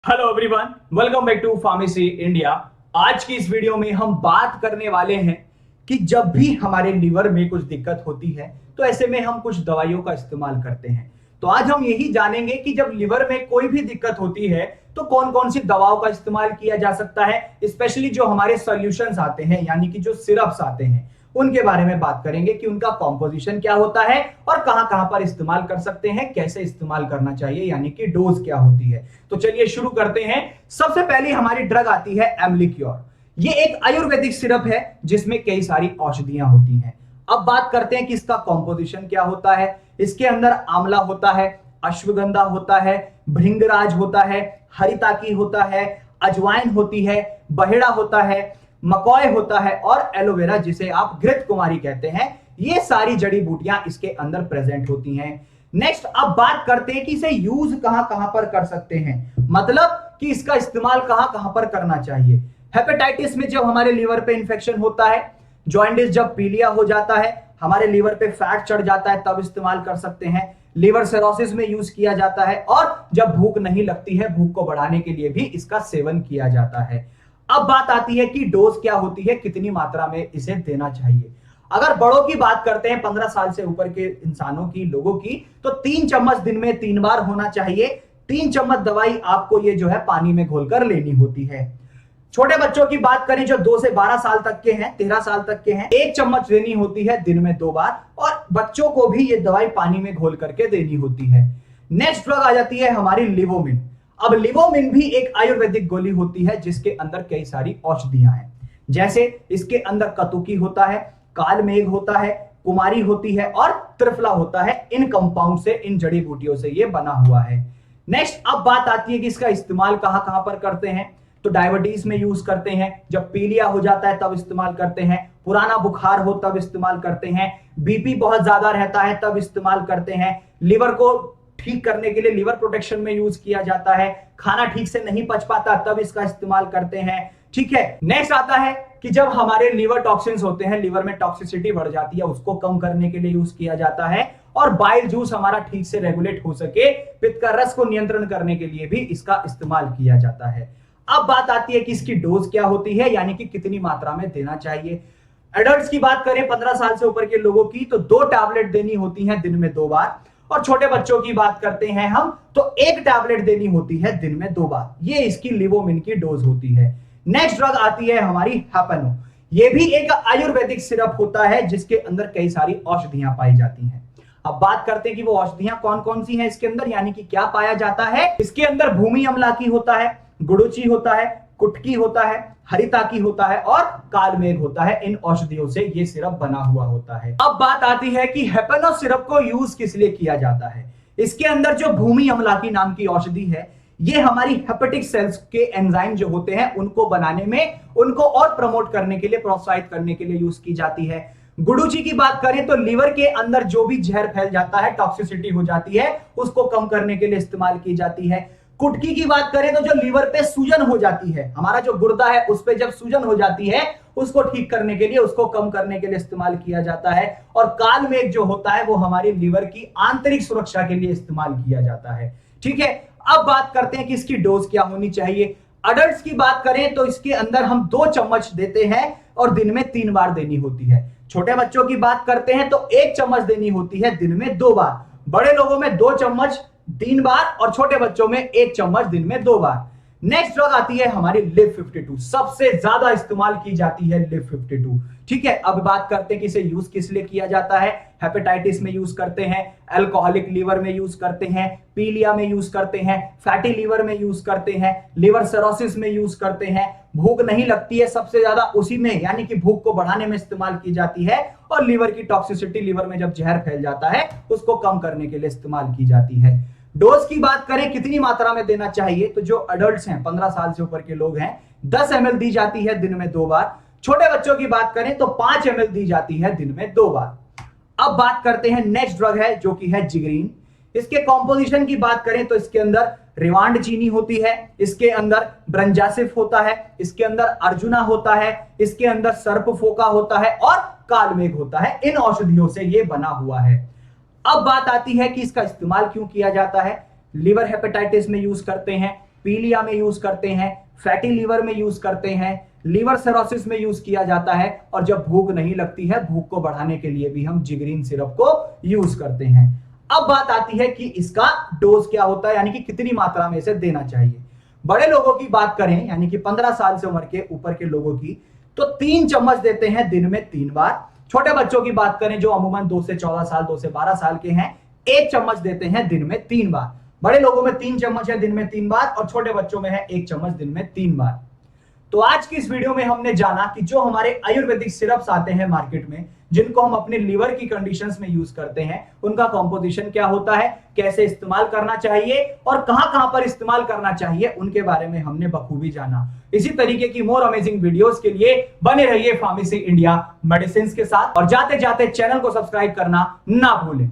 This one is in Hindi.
Hello everyone, welcome back to pharmacy India. आज की इस वीडियो में हम बात करने वाले हैं कि जब भी हमारे लिवर में कुछ दिक्कत होती है तो ऐसे में हम कुछ दवाइयों का इस्तेमाल करते हैं। तो आज हम यही जानेंगे कि जब लिवर में कोई भी दिक्कत होती है तो कौन कौन सी दवाओं का इस्तेमाल किया जा सकता है, स्पेशली जो हमारे सॉल्यूशंस आते हैं यानी कि जो सिरप्स आते हैं उनके बारे में बात करेंगे कि उनका कॉम्पोजिशन क्या होता है और कहां कहां पर इस्तेमाल कर सकते हैं, कैसे इस्तेमाल करना चाहिए यानी कि डोज क्या होती है। तो चलिए शुरू करते हैं। सबसे पहली हमारी ड्रग आती है एम्लिक्योर। ये एक आयुर्वेदिक सिरप है जिसमें कई सारी औषधियां होती हैं। अब बात करते हैं कि इसका कॉम्पोजिशन क्या होता है। इसके अंदर आंवला होता है, अश्वगंधा होता है, भृंगराज होता है, हरिताकी होता है, अजवाइन होती है, बहेड़ा होता है, मकॉय होता है और एलोवेरा जिसे आप घृत कुमारी कहते हैं। ये सारी जड़ी बूटियां इसके अंदर प्रेजेंट होती हैं। नेक्स्ट अब बात करते हैं कि इसे यूज कहां कहां पर कर सकते हैं, मतलब कि इसका इस्तेमाल कहां कहां पर करना चाहिए। हेपेटाइटिस में जब हमारे लीवर पे इंफेक्शन होता है, जॉइंटिस जब पीलिया हो जाता है, हमारे लीवर पे फैट चढ़ जाता है तब इस्तेमाल कर सकते हैं। लीवर सिरोसिस में यूज किया जाता है और जब भूख नहीं लगती है, भूख को बढ़ाने के लिए भी इसका सेवन किया जाता है। अब बात आती है कि डोज क्या होती है, कितनी मात्रा में इसे देना चाहिए। अगर बड़ों की बात करते हैं, 15 साल से ऊपर के इंसानों की, लोगों की, तो 3 चम्मच दिन में 3 बार होना चाहिए। 3 चम्मच दवाई आपको ये जो है पानी में घोलकर लेनी होती है। छोटे बच्चों की बात करें जो 2 से 12 साल तक के हैं, 13 साल तक के हैं, 1 चम्मच देनी होती है दिन में 2 बार और बच्चों को भी ये दवाई पानी में घोल करके देनी होती है। नेक्स्ट ड्रग आ जाती है हमारी लिवोमिन। अब लिवोमिन भी एक आयुर्वेदिक गोली होती है जिसके अंदर कई सारी औषधियां हैं। जैसे इसके अंदर कतुकी होता है, कालमेघ होता है, कुमारी होती है और त्रिफला होता है। इन कंपाउंड से, इन जड़ी बूटियों से ये बना हुआ है। नेक्स्ट अब बात आती है कि इसका इस्तेमाल कहां कहां पर करते हैं। तो डायबिटीज में यूज करते हैं, जब पीलिया हो जाता है तब इस्तेमाल करते हैं, पुराना बुखार हो तब इस्तेमाल करते हैं, बीपी बहुत ज्यादा रहता है तब इस्तेमाल करते हैं, लिवर को ठीक करने के लिए लिवर प्रोटेक्शन में यूज किया जाता है, खाना ठीक से नहीं पच पाता तब इसका इस्तेमाल करते हैं। ठीक है। नेक्स्ट आता है कि जब हमारे लिवर टॉक्सिन्स होते हैं, लिवर में टॉक्सिसिटी बढ़ जाती है, उसको कम करने के लिए यूज किया जाता है और बाइल जूस हमारा ठीक से रेगुलेट हो सके, पित्त का रस को नियंत्रण करने के लिए भी इसका इस्तेमाल किया जाता है। अब बात आती है कि इसकी डोज क्या होती है, यानी कि कितनी मात्रा में देना चाहिए। एडल्ट्स की बात करें 15 साल से ऊपर के लोगों की तो 2 टैबलेट देनी होती है दिन में 2 बार और छोटे बच्चों की बात करते हैं हम तो 1 टैबलेट देनी होती है दिन में 2 बार। ये इसकी लिवोमिन की डोज होती है। नेक्स्ट ड्रग आती है हमारी हैपेनो। ये भी एक आयुर्वेदिक सिरप होता है जिसके अंदर कई सारी औषधियां पाई जाती हैं। अब बात करते हैं कि वो औषधियां कौन कौन सी हैं इसके अंदर, यानी कि क्या पाया जाता है। इसके अंदर भूमि अमलाकी होता है, गुड़ुचि होता है, कुटकी होता है, हरिताकी होता है और कालमेघ होता है। इन औषधियों से ये सिरप बना हुआ होता है। अब बात आती है कि हेपेनो सिरप को यूज किस लिए किया जाता है। इसके अंदर जो भूमि अमलाकी नाम की औषधि है, ये हमारी हेपेटिक सेल्स के एंजाइम जो होते हैं उनको बनाने में, उनको और प्रमोट करने के लिए, प्रोत्साहित करने के लिए यूज की जाती है। गुडुचि की बात करें तो लिवर के अंदर जो भी जहर फैल जाता है, टॉक्सिसिटी हो जाती है, उसको कम करने के लिए इस्तेमाल की जाती है। कुटकी की बात करें तो जो लीवर पे सूजन हो जाती है, हमारा जो गुर्दा है उस पे जब सूजन हो जाती है उसको ठीक करने के लिए, उसको कम करने के लिए इस्तेमाल किया जाता है। और कालमेघ जो होता है वो हमारी लीवर की आंतरिक सुरक्षा के लिए इस्तेमाल किया जाता है। ठीक है। अब बात करते हैं कि इसकी डोज क्या होनी चाहिए। अडल्ट्स की बात करें तो इसके अंदर हम 2 चम्मच देते हैं और दिन में 3 बार देनी होती है। छोटे बच्चों की बात करते हैं तो 1 चम्मच देनी होती है दिन में 2 बार। बड़े लोगों में 2 चम्मच 3 बार और छोटे बच्चों में 1 चम्मच दिन में 2 बार। नेक्स्ट ड्रग आती है हमारी लिव 52। सबसे ज्यादा इस्तेमाल की जाती है लिव 52। ठीक है। अब बात करते हैं कि इसे यूज किस लिए किया जाता है। हेपेटाइटिस में यूज करते हैं, अल्कोहलिक लीवर में यूज करते हैं, पीलिया में यूज करते हैं, फैटी लीवर में यूज करते हैं, लिवर सिरोसिस में यूज करते हैं, भूख नहीं लगती है सबसे ज्यादा उसी में, यानी कि भूख को बढ़ाने में इस्तेमाल की जाती है, और लिवर की टॉक्सिसिटी, लिवर में जब जहर फैल जाता है उसको कम करने के लिए इस्तेमाल की जाती है। डोज की बात करें कितनी मात्रा में देना चाहिए, तो जो अडल्ट्स हैं, 15 साल से ऊपर के लोग हैं, 10 ml दी जाती है दिन में 2 बार। छोटे बच्चों की बात करें तो 5 ml दी जाती है दिन में 2 बार। अब बात करते हैं नेक्स्ट ड्रग है जो कि है जिगरीन। इसके कॉम्पोजिशन की बात करें तो इसके अंदर रिवांड चीनी होती है, इसके अंदर ब्रंजासिफ होता है, इसके अंदर अर्जुना होता है, इसके अंदर सर्पफोका होता है और कालमेघ होता है। इन औषधियों से ये बना हुआ है। अब बात आती है कि इसका इस्तेमाल क्यों किया जाता है। लिवर हेपेटाइटिस में यूज करते हैं, पीलिया में यूज करते हैं, फैटी लीवर में यूज करते हैं, लीवर सिरोसिस में यूज किया जाता है, और जब भूख नहीं लगती है, भूख को बढ़ाने के लिए भी हम जिगरीन सिरप को यूज करते हैं। अब बात आती है कि इसका डोज क्या होता है, यानी कि कितनी मात्रा में इसे देना चाहिए। बड़े लोगों की बात करें, यानी कि 15 साल से उम्र के ऊपर के लोगों की, तो 3 चम्मच देते हैं दिन में 3 बार। छोटे बच्चों की बात करें जो अमूमन 2 से 14 साल 2 से 12 साल के हैं, 1 चम्मच देते हैं दिन में 3 बार। बड़े लोगों में 3 चम्मच है दिन में 3 बार, और छोटे बच्चों में है 1 चम्मच दिन में 3 बार। तो आज की इस वीडियो में हमने जाना कि जो हमारे आयुर्वेदिक सिरप्स आते हैं मार्केट में, जिनको हम अपने लीवर की कंडीशंस में यूज करते हैं, उनका कॉम्पोजिशन क्या होता है, कैसे इस्तेमाल करना चाहिए और कहां पर इस्तेमाल करना चाहिए, उनके बारे में हमने बखूबी जाना। इसी तरीके की मोर अमेजिंग वीडियोस के लिए बने रहिए फार्मेसी इंडिया मेडिसिन के साथ, और जाते जाते चैनल को सब्सक्राइब करना ना भूलें।